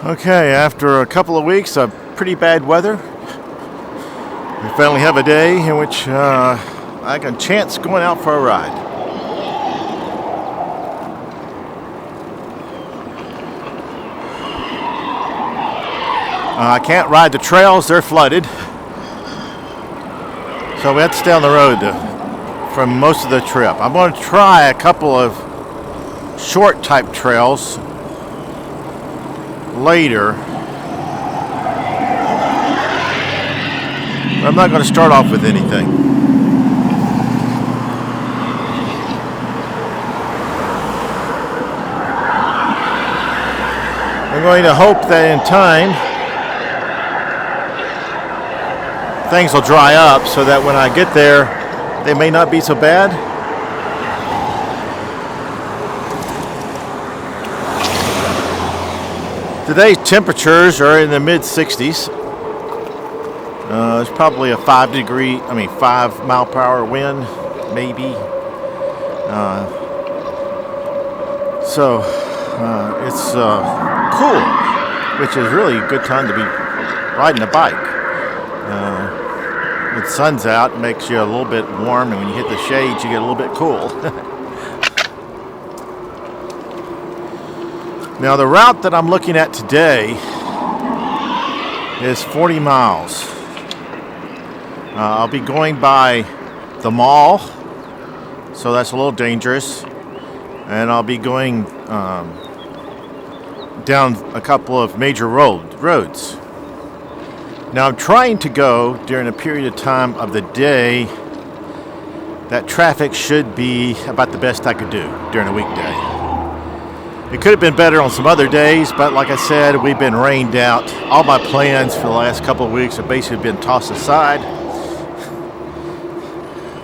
Okay, after a couple of weeks of pretty bad weather, we finally have a day in which I can chance going out for a ride. I can't ride the trails, they're flooded. So we have to stay on the road for most of the trip. I'm going to try a couple of short type trails later. I'm not going to start off with anything. I'm going to hope that in time things will dry up so that when I get there they may not be so bad. Today's temperatures are in the mid 60s. There's probably a 5 mile per hour wind, maybe. It's cool, which is really a good time to be riding a bike. When the sun's out, it makes you a little bit warm, and when you hit the shades, you get a little bit cool. Now, the route that I'm looking at today is 40 miles. I'll be going by the mall, so that's a little dangerous. And I'll be going down a couple of major roads. Now, I'm trying to go during a period of time of the day that traffic should be about the best I could do during a weekday. It could have been better on some other days, but like I said, we've been rained out. All my plans for the last couple of weeks have basically been tossed aside.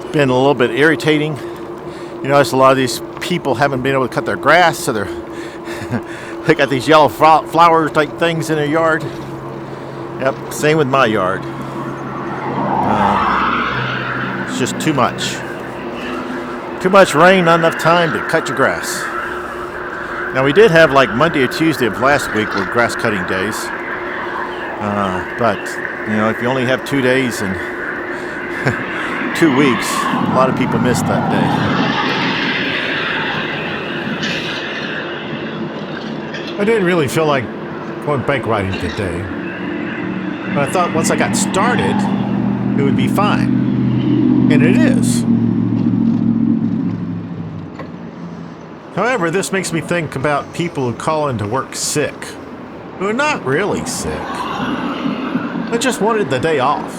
It's been a little bit irritating. You notice a lot of these people haven't been able to cut their grass, so they got these yellow flower type things in their yard. Yep, same with my yard. It's just too much. Too much rain, not enough time to cut your grass. Now, we did have like Monday or Tuesday of last week were grass cutting days. But, you know, if you only have 2 days and 2 weeks, a lot of people missed that day. I didn't really feel like going bike riding today. But I thought once I got started, it would be fine. And it is. However, this makes me think about people who call into work sick, who are not really sick. They just wanted the day off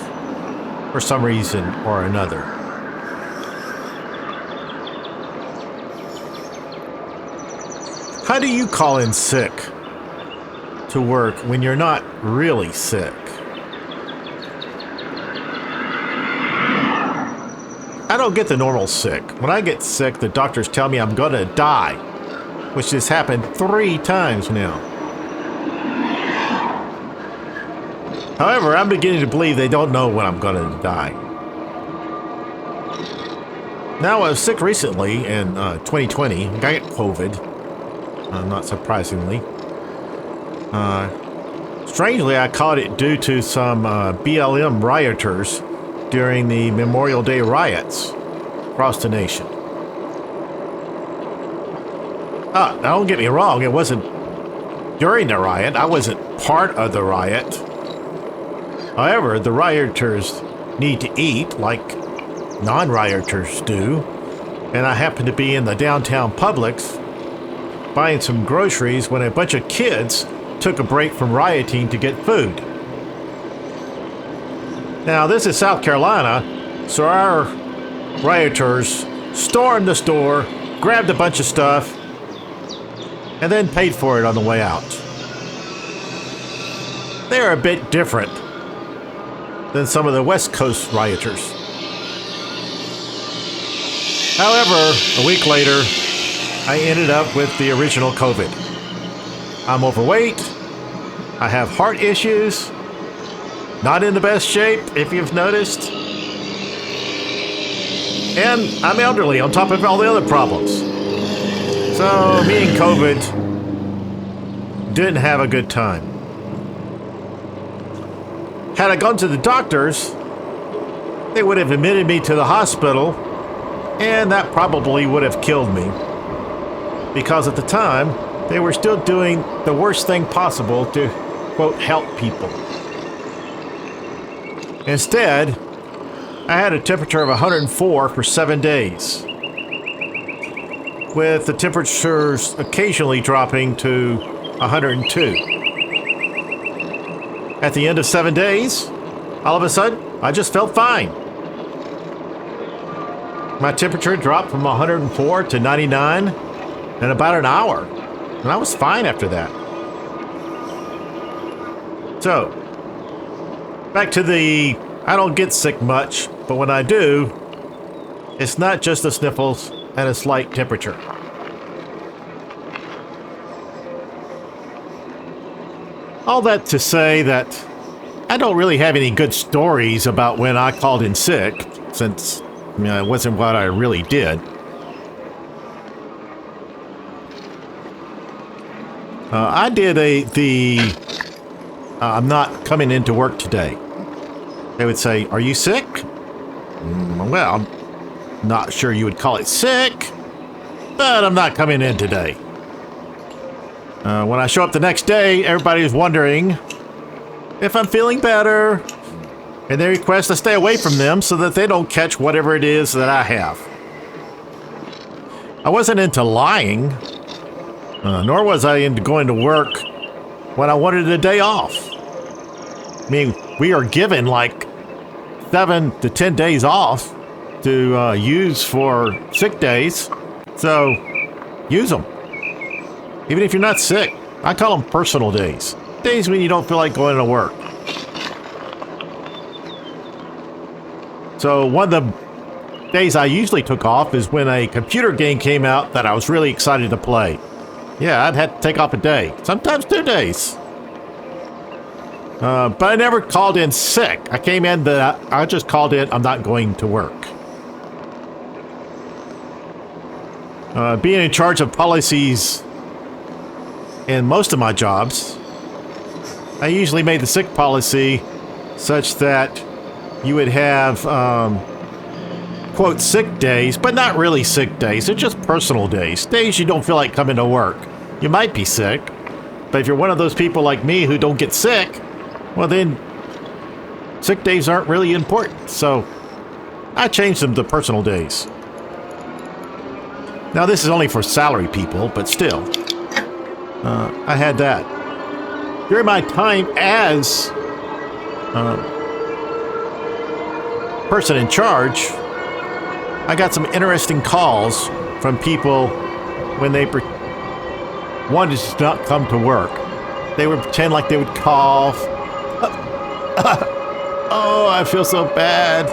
for some reason or another. How do you call in sick to work when you're not really sick? I don't get the normal sick. When I get sick, the doctors tell me I'm gonna die, which has happened 3 times now. However, I'm beginning to believe they don't know when I'm gonna die. Now, I was sick recently in 2020. I got COVID, not surprisingly. Strangely, I caught it due to some BLM rioters during the Memorial Day riots across the nation. Now, don't get me wrong, it wasn't during the riot. I wasn't part of the riot. However, the rioters need to eat like non-rioters do, and I happened to be in the downtown Publix buying some groceries when a bunch of kids took a break from rioting to get food. Now, this is South Carolina, so our rioters stormed the store, grabbed a bunch of stuff, and then paid for it on the way out. They're a bit different than some of the West Coast rioters. However, a week later, I ended up with the original COVID. I'm overweight, I have heart issues, not in the best shape, if you've noticed. And I'm elderly on top of all the other problems. So me and COVID didn't have a good time. Had I gone to the doctors, they would have admitted me to the hospital, and that probably would have killed me. Because at the time, they were still doing the worst thing possible to, quote, help people. Instead, I had a temperature of 104 for 7 days, with the temperatures occasionally dropping to 102. At the end of 7 days, all of a sudden, I just felt fine. My temperature dropped from 104 to 99 in about an hour, and I was fine after that. So, back to the I don't get sick much, but when I do, it's not just the sniffles and a slight temperature. All that to say that I don't really have any good stories about when I called in sick, since it wasn't what I really did. I did I'm not coming into work today. They would say, "Are you sick?" Well, I'm not sure you would call it sick, but I'm not coming in today. When I show up the next day, everybody's wondering if I'm feeling better, and they request I stay away from them so that they don't catch whatever it is that I have. I wasn't into lying, nor was I into going to work when I wanted a day off. I mean, we are given like 7 to 10 days off to use for sick days, so use them. Even if you're not sick, I call them personal days. Days when you don't feel like going to work. So one of the days I usually took off is when a computer game came out that I was really excited to play. Yeah, I'd have to take off a day, sometimes 2 days. But I never called in sick. I came in I just called in, I'm not going to work. Being in charge of policies in most of my jobs, I usually made the sick policy such that you would have, quote, sick days, but not really sick days. They're just personal days. Days you don't feel like coming to work. You might be sick, but if you're one of those people like me who don't get sick, well then, sick days aren't really important. So I changed them to personal days. Now this is only for salary people, but still, I had that. During my time as person in charge, I got some interesting calls from people when they wanted to not come to work. They would pretend like they would cough. Oh, I feel so bad.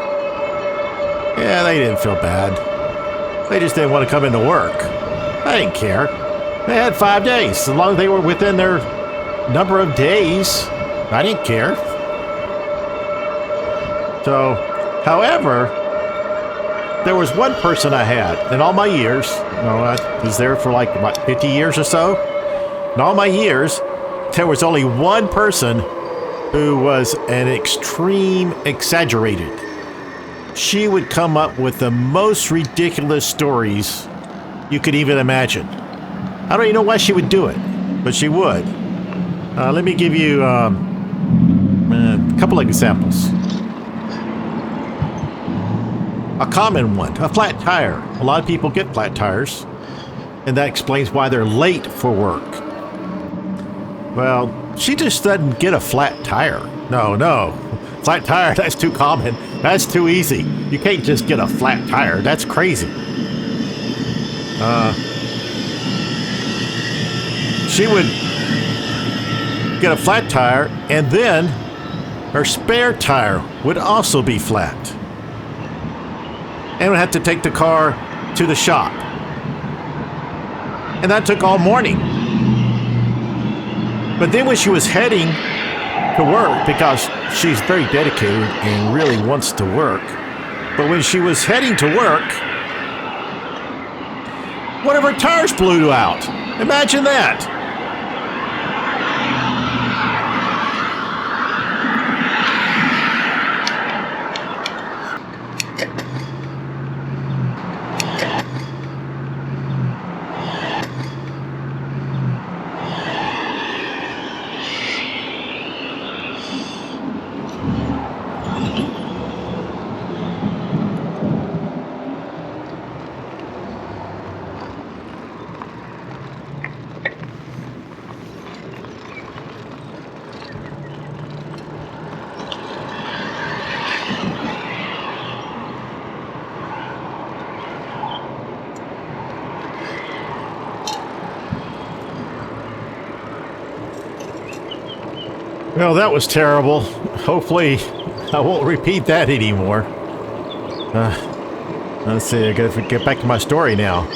Yeah, they didn't feel bad. They just didn't want to come into work. I didn't care. They had 5 days. As long as they were within their number of days, I didn't care. So, however, there was one person I had in all my years. I was there for like, 50 years or so? In all my years, there was only one person who was an extreme exaggerated. She would come up with the most ridiculous stories you could even imagine. I don't even know why she would do it, but she would. Let me give you a couple of examples. A common one, a flat tire. A lot of people get flat tires, and that explains why they're late for work. Well, she just doesn't get a flat tire. No. Flat tire, that's too common. That's too easy. You can't just get a flat tire. That's crazy. She would get a flat tire, and then her spare tire would also be flat. And would have to take the car to the shop. And that took all morning. But then when she was heading to work, because she's very dedicated and really wants to work, but when she was heading to work, one of her tires blew out. Imagine that. Well, that was terrible. Hopefully, I won't repeat that anymore. Let's see, I gotta get back to my story now.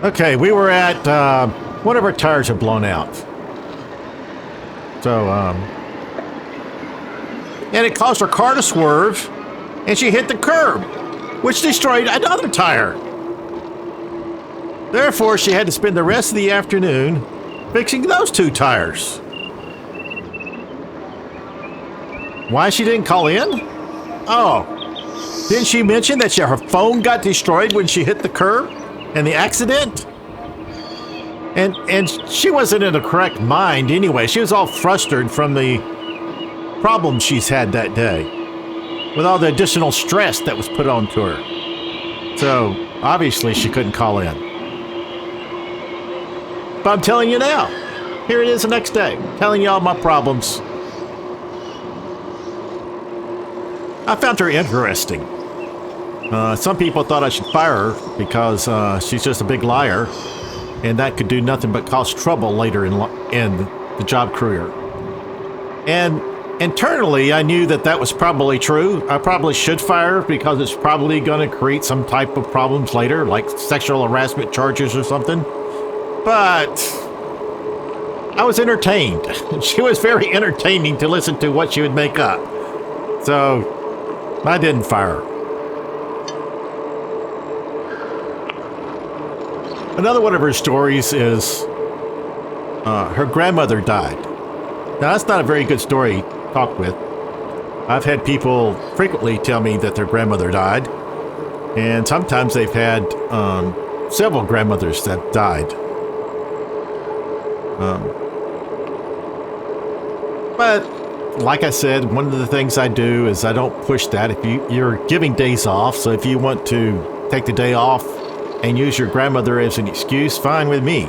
Okay, we were at, one of our tires had blown out. So, and it caused her car to swerve, and she hit the curb, which destroyed another tire. Therefore, she had to spend the rest of the afternoon fixing those two tires. Why she didn't call in? Oh, didn't she mention that her phone got destroyed when she hit the curb and the accident? And she wasn't in the correct mind anyway. She was all frustrated from the problems she's had that day, with all the additional stress that was put onto her. So, obviously, she couldn't call in. But I'm telling you now, here it is the next day, telling you all my problems. I found her interesting. Some people thought I should fire her because she's just a big liar, and that could do nothing but cause trouble later in the job career. And internally, I knew that was probably true. I probably should fire her because it's probably going to create some type of problems later, like sexual harassment charges or something. But I was entertained. She was very entertaining to listen to what she would make up. So I didn't fire her. Another one of her stories is her grandmother died. Now, that's not a very good story to talk with. I've had people frequently tell me that their grandmother died, and sometimes they've had several grandmothers that died. But like I said, one of the things I do is I don't push that. If you're giving days off, so if you want to take the day off and use your grandmother as an excuse, fine with me.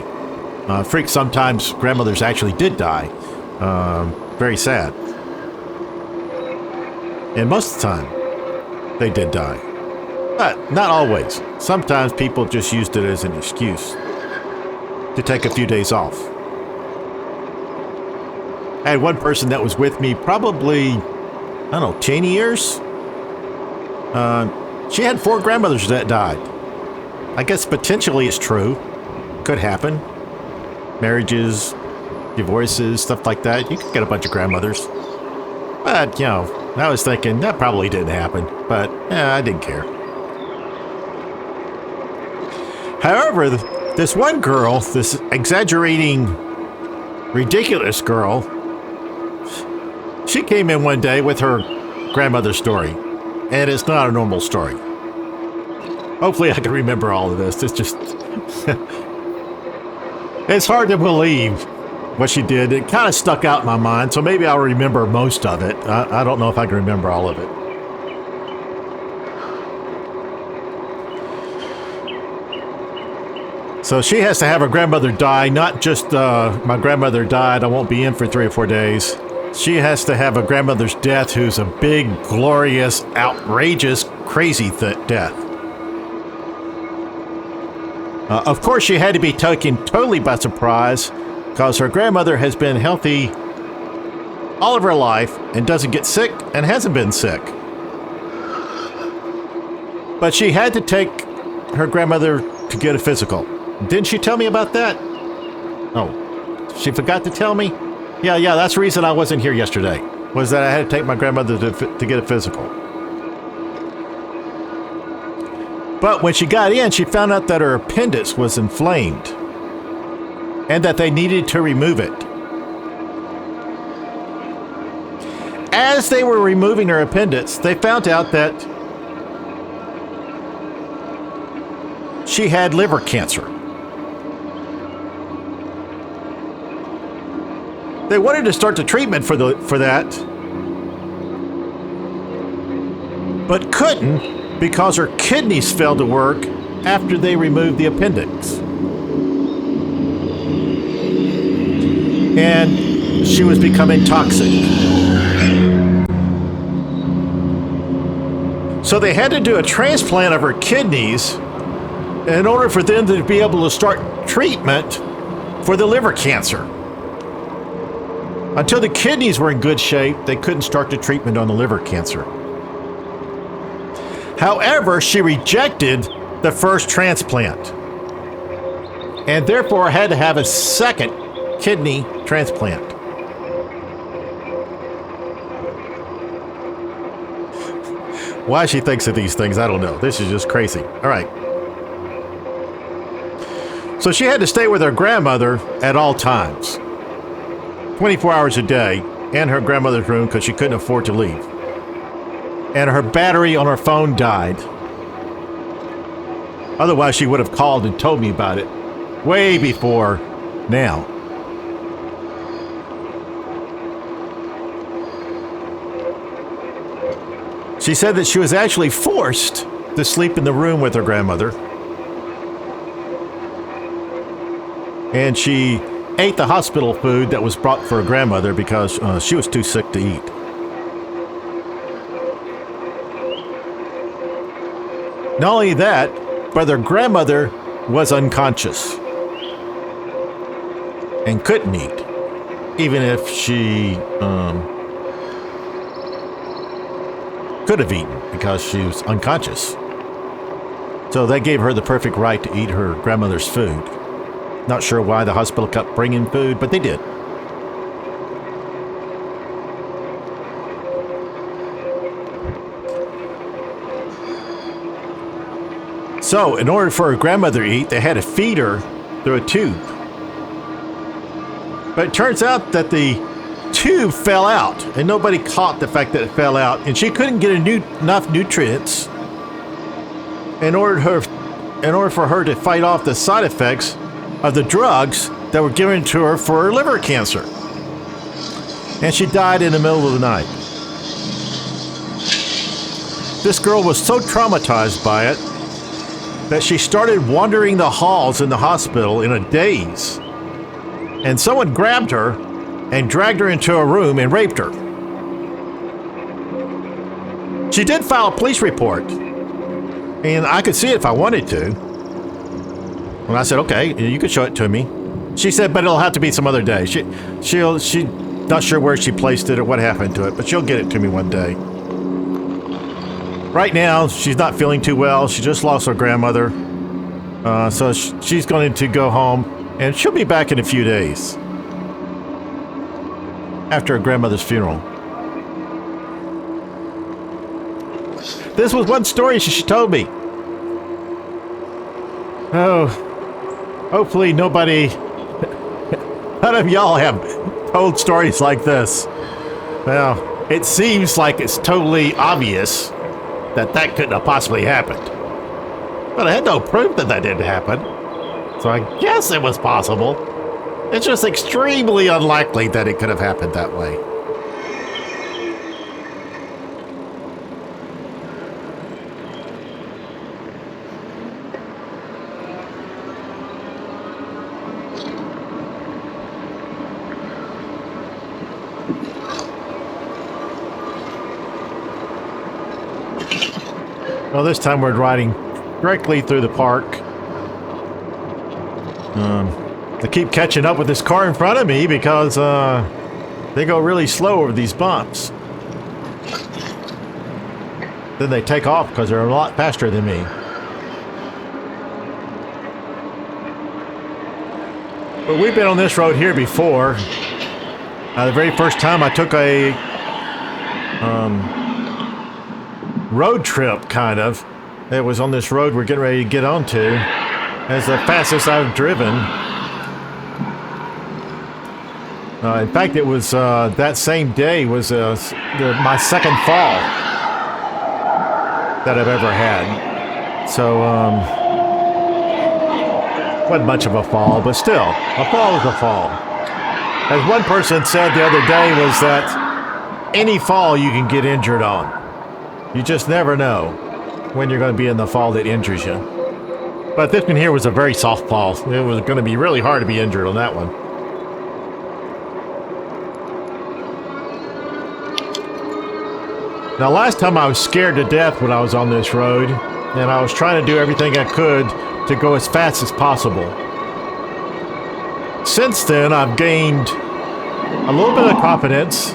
Sometimes grandmothers actually did die. Very sad. And most of the time, they did die. But not always. Sometimes people just used it as an excuse to take a few days off. I had one person that was with me probably, I don't know, 10 years? She had 4 grandmothers that died. I guess potentially it's true. Could happen. Marriages, divorces, stuff like that. You could get a bunch of grandmothers. But, I was thinking that probably didn't happen. But, I didn't care. However, this one girl, this exaggerating, ridiculous girl, she came in one day with her grandmother's story. And it's not a normal story. Hopefully I can remember all of this. It's just... it's hard to believe what she did. It kind of stuck out in my mind, so maybe I'll remember most of it. I don't know if I can remember all of it. So she has to have her grandmother die, not just my grandmother died, I won't be in for 3 or 4 days. She has to have a grandmother's death who's a big, glorious, outrageous, crazy death. Of course, she had to be taken totally by surprise because her grandmother has been healthy all of her life and doesn't get sick and hasn't been sick. But she had to take her grandmother to get a physical. Didn't she tell me about that? Oh, she forgot to tell me? Yeah, that's the reason I wasn't here yesterday, was that I had to take my grandmother to get a physical. But when she got in, she found out that her appendix was inflamed and that they needed to remove it. As they were removing her appendix, they found out that she had liver cancer. They wanted to start the treatment for that, but couldn't because her kidneys failed to work after they removed the appendix. and she was becoming toxic. So they had to do a transplant of her kidneys in order for them to be able to start treatment for the liver cancer. Until the kidneys were in good shape, they couldn't start the treatment on the liver cancer. However, she rejected the first transplant and therefore had to have a second kidney transplant. Why she thinks of these things, I don't know. This is just crazy. All right. So she had to stay with her grandmother at all times, 24 hours a day, in her grandmother's room because she couldn't afford to leave. And her battery on her phone died. Otherwise, she would have called and told me about it way before now. She said that she was actually forced to sleep in the room with her grandmother. And she ate the hospital food that was brought for her grandmother because she was too sick to eat. Not only that, but her grandmother was unconscious and couldn't eat, even if she could have eaten because she was unconscious. So that gave her the perfect right to eat her grandmother's food. Not sure why the hospital kept bringing food, but they did. So, in order for her grandmother to eat, they had to feed her through a tube. But it turns out that the tube fell out, and nobody caught the fact that it fell out, and she couldn't get enough nutrients in order for her to fight off the side effects of the drugs that were given to her for her liver cancer. And she died in the middle of the night. This girl was so traumatized by it that she started wandering the halls in the hospital in a daze. And someone grabbed her and dragged her into a room and raped her. She did file a police report, and I could see it if I wanted to. And I said, okay, you could show it to me. She said, but it'll have to be some other day. She's not sure where she placed it or what happened to it, but she'll get it to me one day. Right now, she's not feeling too well. She just lost her grandmother. So she's going to go home, and she'll be back in a few days after her grandmother's funeral. This was one story she told me. Oh, hopefully none of y'all have told stories like this. Well, it seems like it's totally obvious that couldn't have possibly happened. But I had no proof that didn't happen. So I guess it was possible. It's just extremely unlikely that it could have happened that way. Well, this time we're riding directly through the park. They keep catching up with this car in front of me because they go really slow over these bumps. Then they take off because they're a lot faster than me. But we've been on this road here before. The very first time I took a road trip, kind of. It was on this road we're getting ready to get onto. It's the fastest I've driven. In fact, it was that same day was my second fall that I've ever had. So, wasn't much of a fall, but still, a fall is a fall. As one person said the other day was that any fall you can get injured on. You just never know when you're going to be in the fall that injures you. But this one here was a very soft fall. It was going to be really hard to be injured on that one. Now, last time I was scared to death when I was on this road, and I was trying to do everything I could to go as fast as possible. Since then, I've gained a little bit of confidence,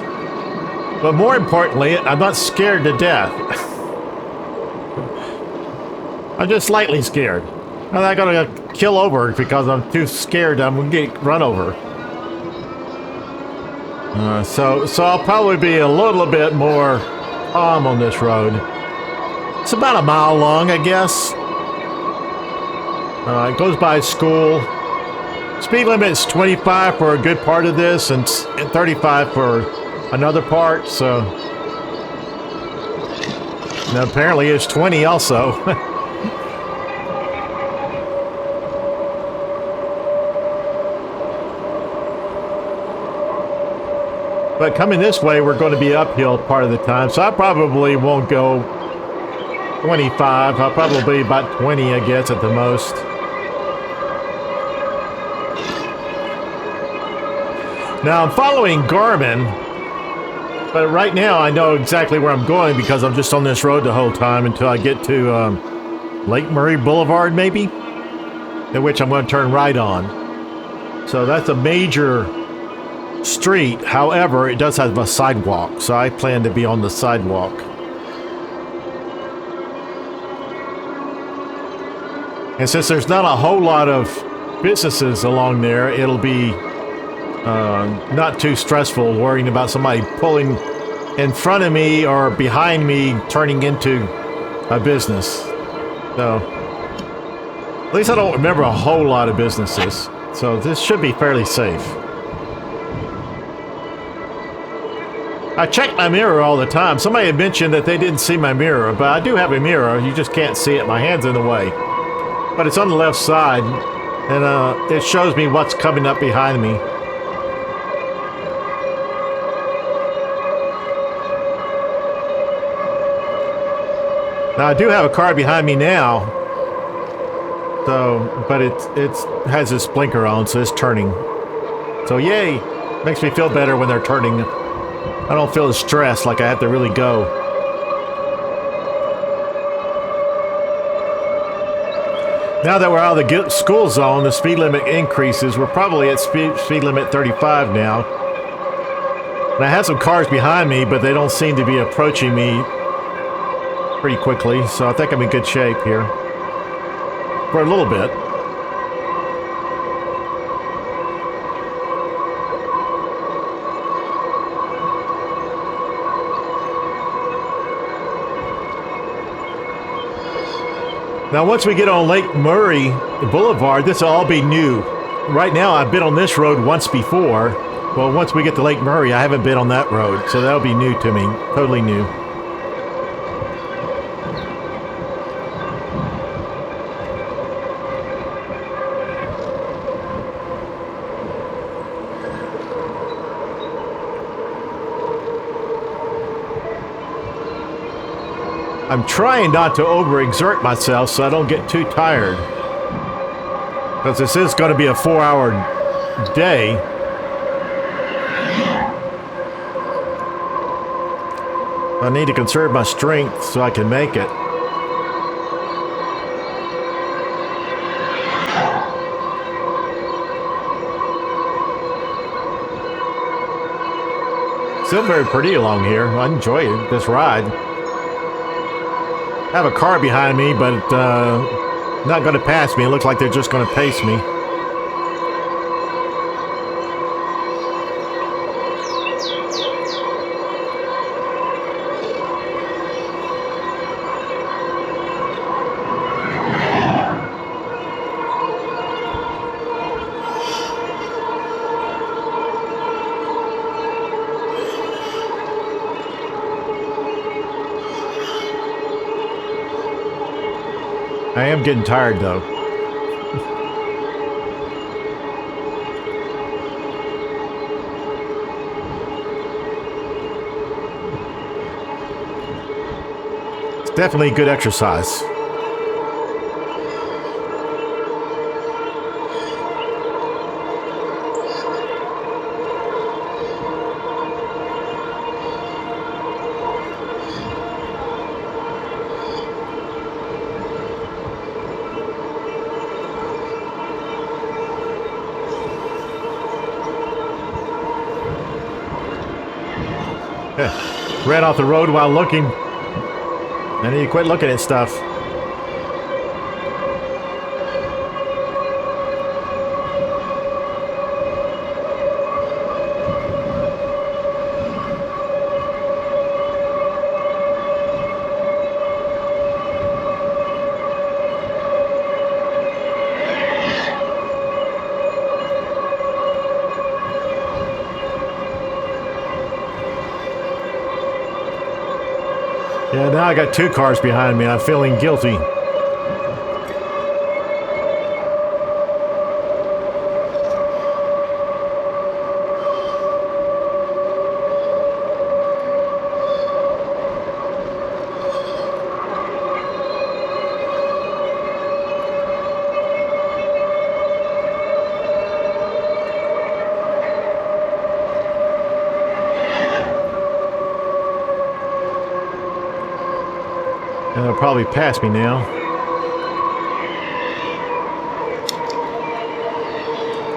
but more importantly, I'm not scared to death. I'm just slightly scared. I'm not gonna kill over because I'm too scared I'm gonna get run over. So I'll probably be a little bit more calm on this road. It's about a mile long, I guess. It goes by school. Speed limit is 25 for a good part of this and 35 for another part, so... Now apparently it's 20 also. But coming this way, we're going to be uphill part of the time, so I probably won't go 25. I'll probably be about 20, I guess, at the most. Now, I'm following Garmin, but right now I know exactly where I'm going because I'm just on this road the whole time until I get to Lake Murray Boulevard, maybe, in which I'm going to turn right on. So that's a major street. However, it does have a sidewalk, so I plan to be on the sidewalk. And since there's not a whole lot of businesses along there, it'll be not too stressful worrying about somebody pulling in front of me or behind me turning into a business. So at least I don't remember a whole lot of businesses, so this should be fairly safe. I check my mirror all the time. Somebody had mentioned that they didn't see my mirror, but I do have a mirror. You just can't see it. My hand's in the way. But it's on the left side, and it shows me what's coming up behind me. Now, I do have a car behind me now, so, but it has this blinker on, so it's turning. So, yay! Makes me feel better when they're turning. I don't feel as stressed like I have to really go. Now that we're out of the school zone, the speed limit increases. We're probably at speed limit 35 now. And I have some cars behind me, but they don't seem to be approaching me pretty quickly, so I think I'm in good shape here. For a little bit. Now, once we get on Lake Murray Boulevard, this will all be new. Right now, I've been on this road once before. Well, once we get to Lake Murray, I haven't been on that road, so that'll be new to me. Totally new. I'm trying not to overexert myself so I don't get too tired. Because this is going to be a 4-hour day. I need to conserve my strength so I can make it. Still very pretty along here. I enjoy it, this ride. I have a car behind me, but not going to pass me. It looks like they're just going to pace me. I am getting tired, though. It's definitely good exercise. Ran off the road while looking. I need to quit looking at stuff. Yeah, now I got 2 cars behind me. I'm feeling guilty. And they'll probably pass me now.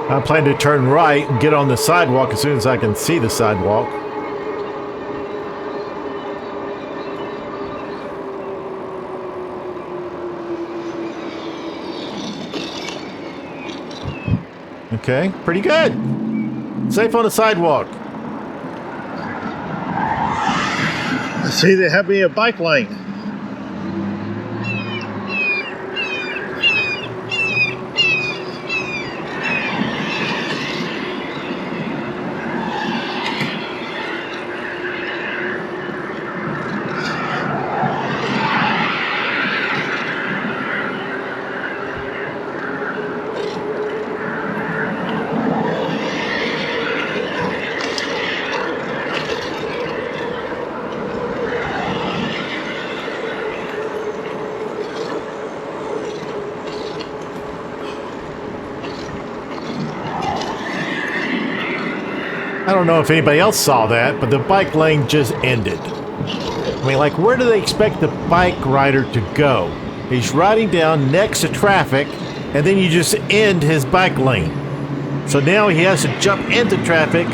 I plan to turn right and get on the sidewalk as soon as I can see the sidewalk. Okay, pretty good. Safe on the sidewalk. See, they have me a bike lane. I don't know if anybody else saw that, but the bike lane just ended. I mean, like, where do they expect the bike rider to go? He's riding down next to traffic, and then you just end his bike lane. So now he has to jump into traffic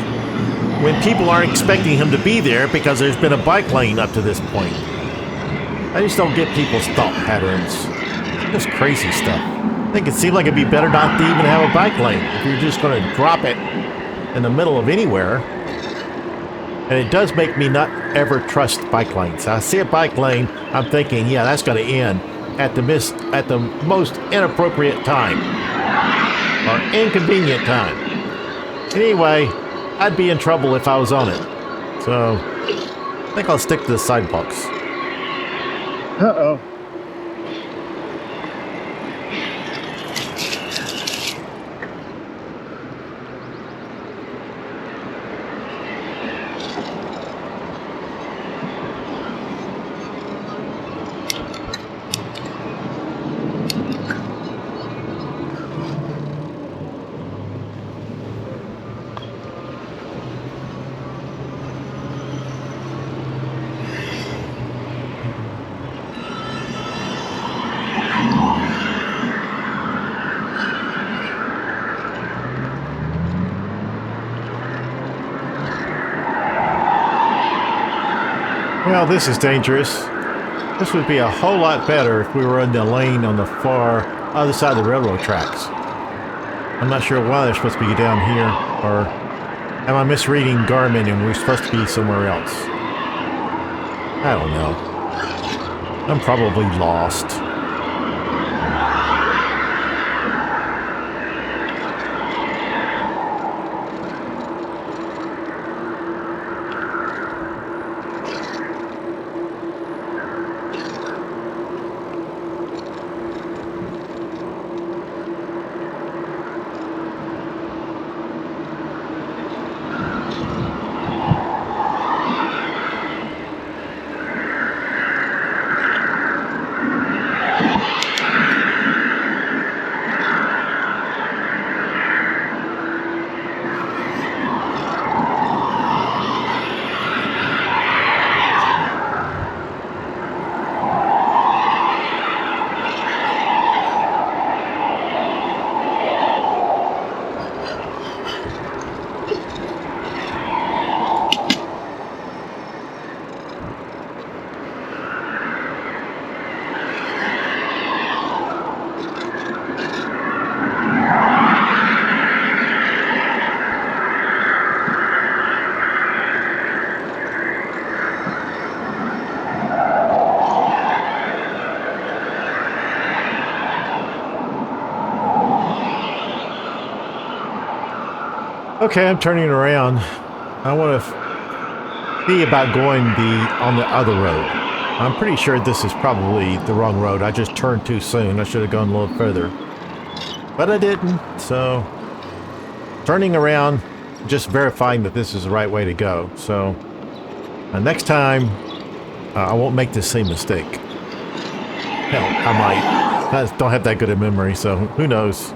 when people aren't expecting him to be there because there's been a bike lane up to this point. I just don't get people's thought patterns. Just crazy stuff. I think it seemed like it'd be better not to even have a bike lane if you're just going to drop it in the middle of anywhere. And it does make me not ever trust bike lanes. I see a bike lane, I'm thinking, yeah, that's going to end at the most inappropriate time or inconvenient time. Anyway, I'd be in trouble if I was on it. So I think I'll stick to the sidewalks. Uh-oh. Well, this is dangerous. This would be a whole lot better if we were in the lane on the far other side of the railroad tracks. I'm not sure why they're supposed to be down here, or am I misreading Garmin and we're supposed to be somewhere else? I don't know. I'm probably lost. Okay, I'm turning around. I want to see about going on the other road. I'm pretty sure this is probably the wrong road. I just turned too soon. I should have gone a little further. But I didn't, so... Turning around, just verifying that this is the right way to go. So, next time, I won't make the same mistake. Hell, I might. I just don't have that good a memory, so who knows.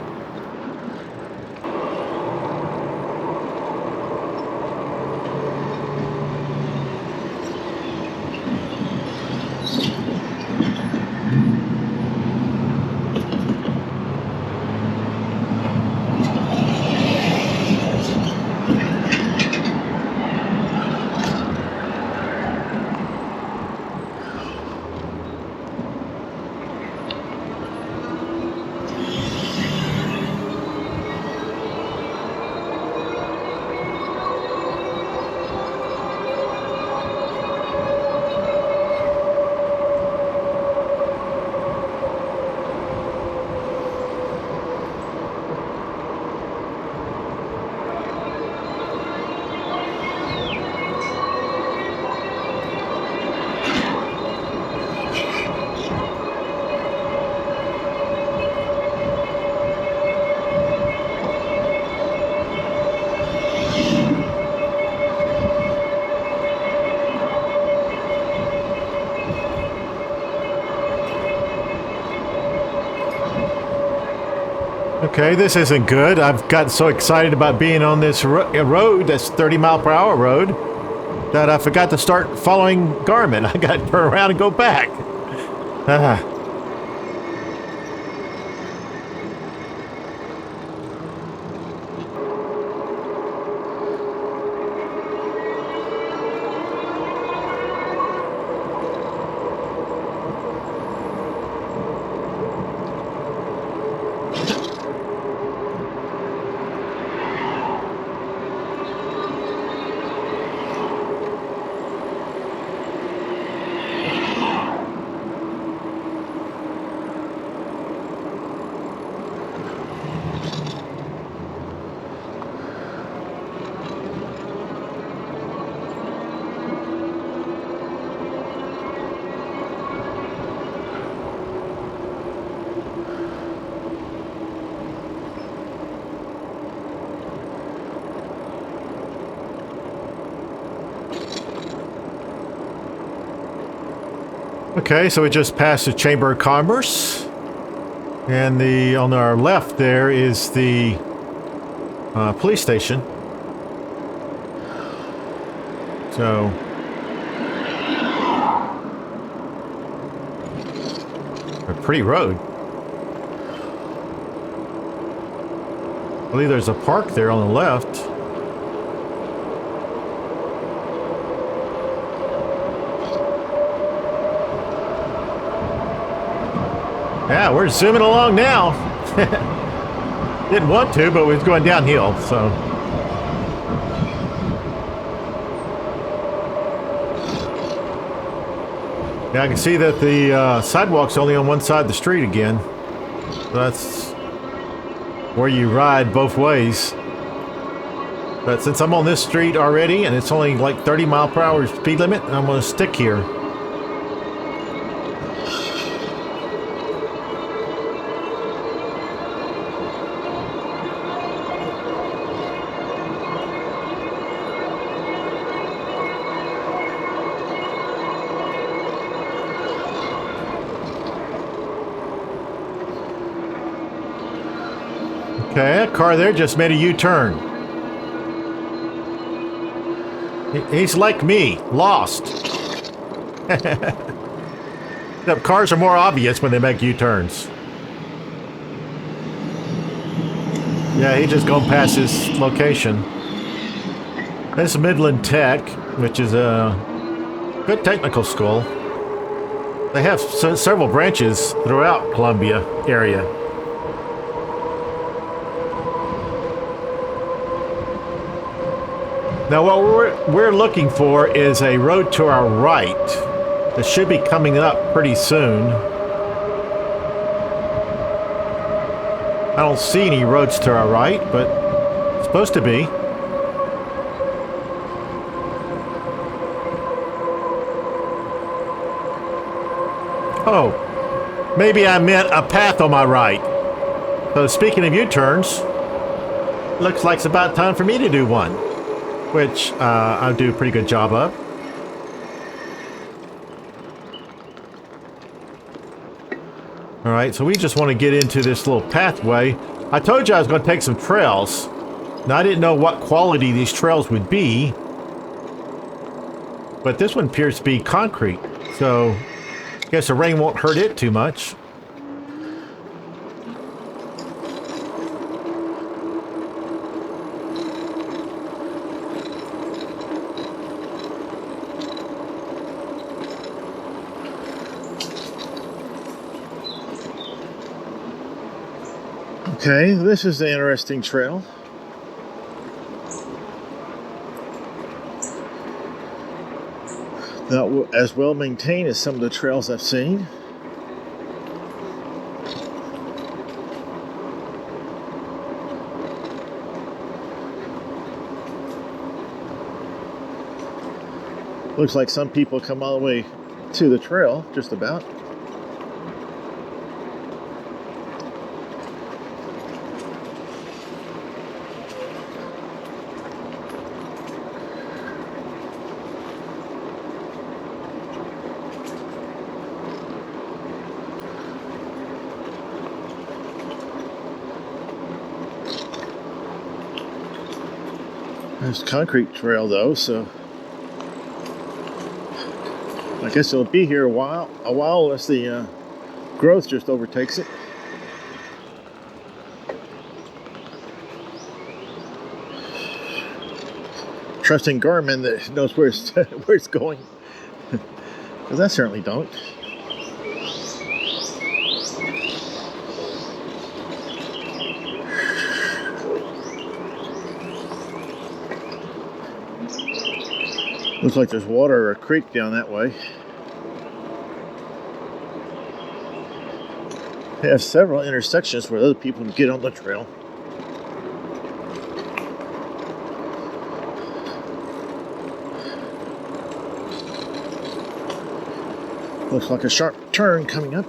Okay, this isn't good. I've got so excited about being on this road, this 30-mile-per-hour road, that I forgot to start following Garmin. I got to turn around and go back. Okay, so we just passed the Chamber of Commerce, and on our left there is the police station. So, a pretty road. I believe there's a park there on the left. Yeah, we're zooming along now. Didn't want to, but we was going downhill, so. Yeah, I can see that the sidewalk's only on one side of the street again. So that's where you ride both ways. But since I'm on this street already, and it's only like 30-mile-per-hour speed limit, I'm going to stick here. Okay, that car there just made a U-turn. He's like me, lost. The cars are more obvious when they make U-turns. Yeah, he just gone past his location. This is Midland Tech, which is a good technical school. They have several branches throughout Columbia area. Now what we're looking for is a road to our right that should be coming up pretty soon. I don't see any roads to our right, but it's supposed to be. Oh, maybe I meant a path on my right. So speaking of U-turns, looks like it's about time for me to do one, which I'll do a pretty good job of. All right, so we just want to get into this little pathway. I told you I was going to take some trails. Now, I didn't know what quality these trails would be, but this one appears to be concrete, so I guess the rain won't hurt it too much. Okay, this is an interesting trail. Not as well maintained as some of the trails I've seen. Looks like some people come all the way to the trail, just about. There's a concrete trail though, so I guess it'll be here a while unless the growth just overtakes it. Trusting Garmin that knows where it's going, because I certainly don't. Looks like there's water or a creek down that way. They have several intersections where other people can get on the trail. Looks like a sharp turn coming up.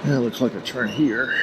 Yeah, looks like a turn here.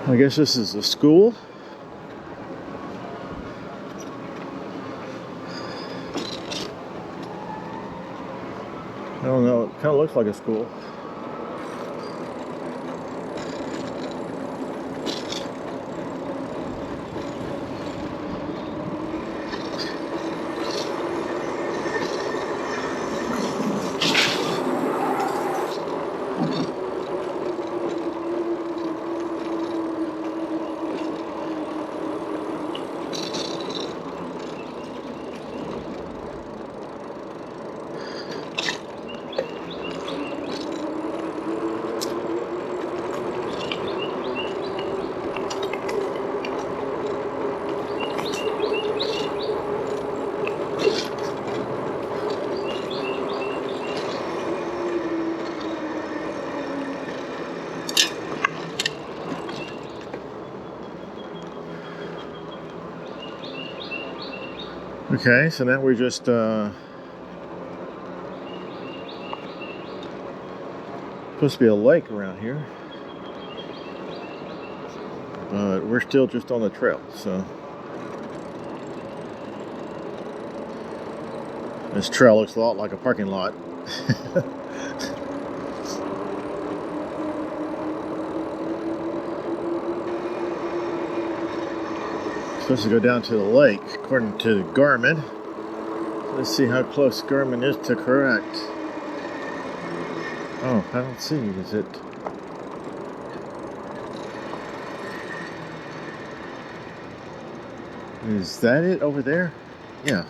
I guess this is a school. I don't know, it kind of looks like a school. Okay, so now we're just supposed to be a lake around here, but we're still just on the trail. So this trail looks a lot like a parking lot. Supposed to go down to the lake, according to Garmin. Let's see how close Garmin is to correct. Oh, I don't see. Is it? Is that it over there? Yeah.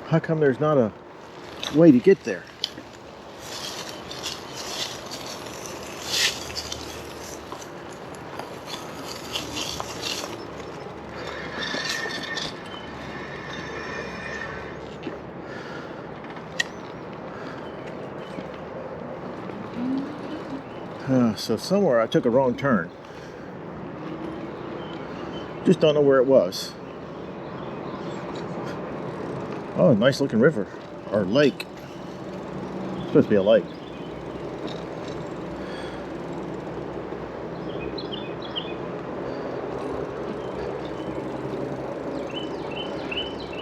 How come there's not a way to get there? So somewhere I took a wrong turn. Just don't know where it was. Oh, nice looking river. Or lake. It's supposed to be a lake.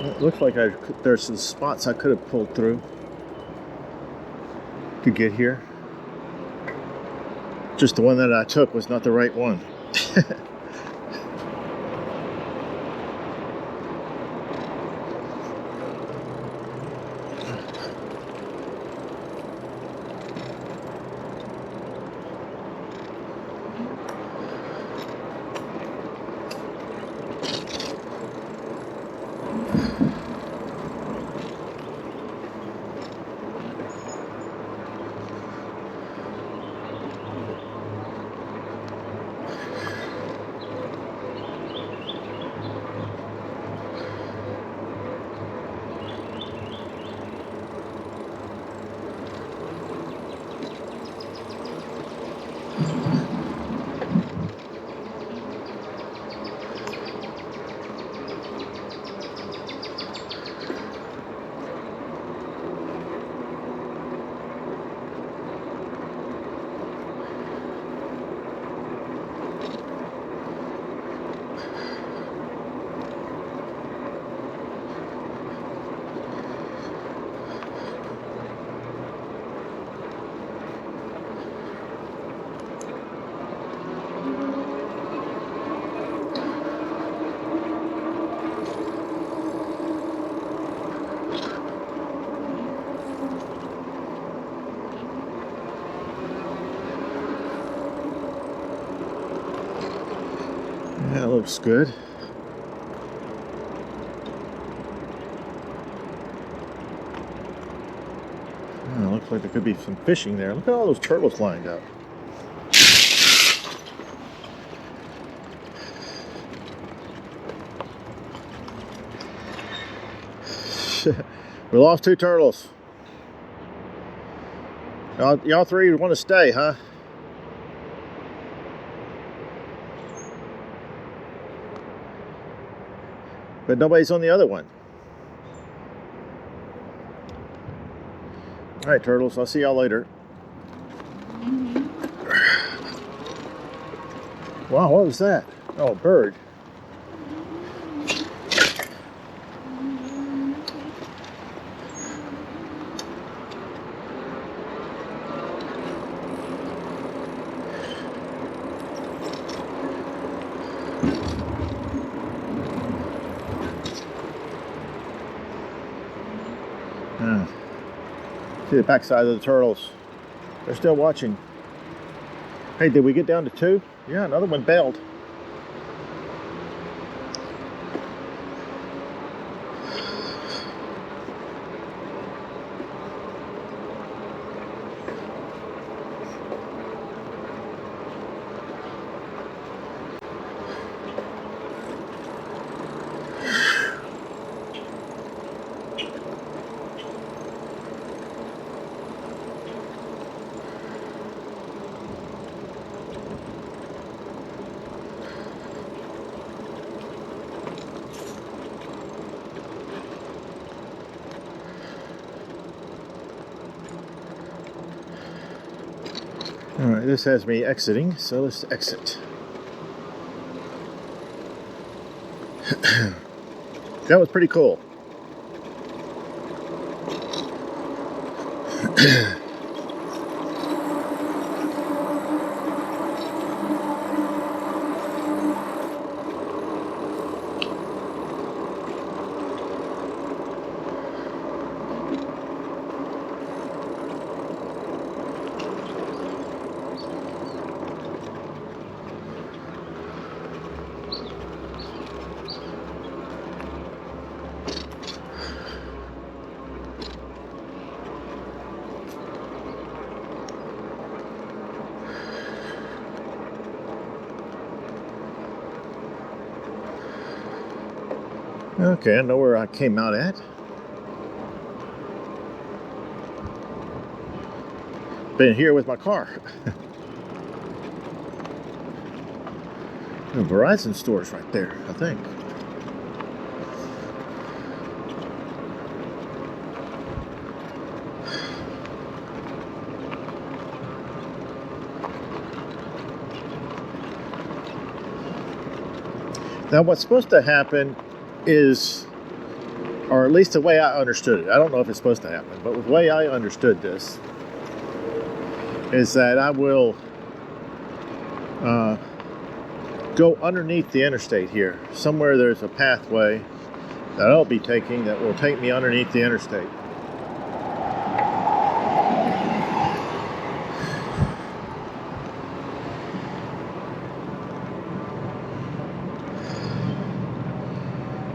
It looks like there's some spots I could have pulled through to get here. Just the one that I took was not the right one. That looks good. Oh, looks like there could be some fishing there. Look at all those turtles lined up. We lost 2 turtles. Y'all 3 want to stay, huh? But nobody's on the other one. All right, turtles. I'll see y'all later. Wow, what was that? Oh, a bird. See the backside of the turtles. They're still watching. Hey, did we get down to 2? Yeah, another one bailed. Alright, this has me exiting, so let's exit. That was pretty cool. Okay, I know where I came out at. Been here with my car. The Verizon store's right there, I think. Now, what's supposed to happen is, or at least the way I understood it, I don't know if it's supposed to happen, but the way I understood this is that I will go underneath the interstate here. Somewhere there's a pathway that I'll be taking that will take me underneath the interstate.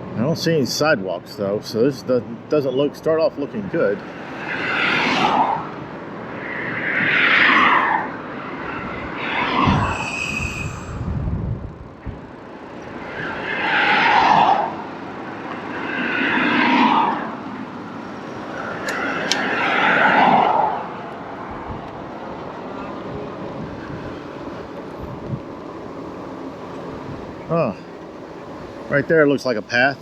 I don't see any sidewalks though, so this doesn't start off looking good. Oh, right there it looks like a path.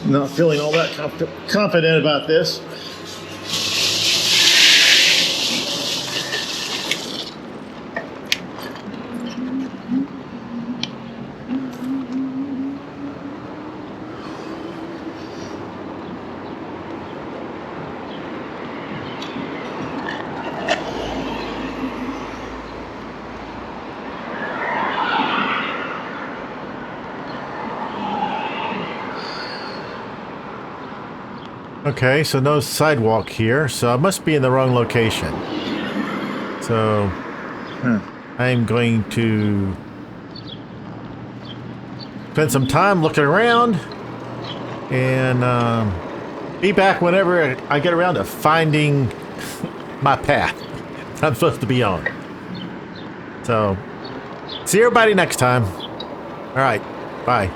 Not feeling all that confident about this. Okay, so no sidewalk here, so I must be in the wrong location. So I'm going to spend some time looking around and be back whenever I get around to finding my path I'm supposed to be on. So see everybody next time. All right, bye.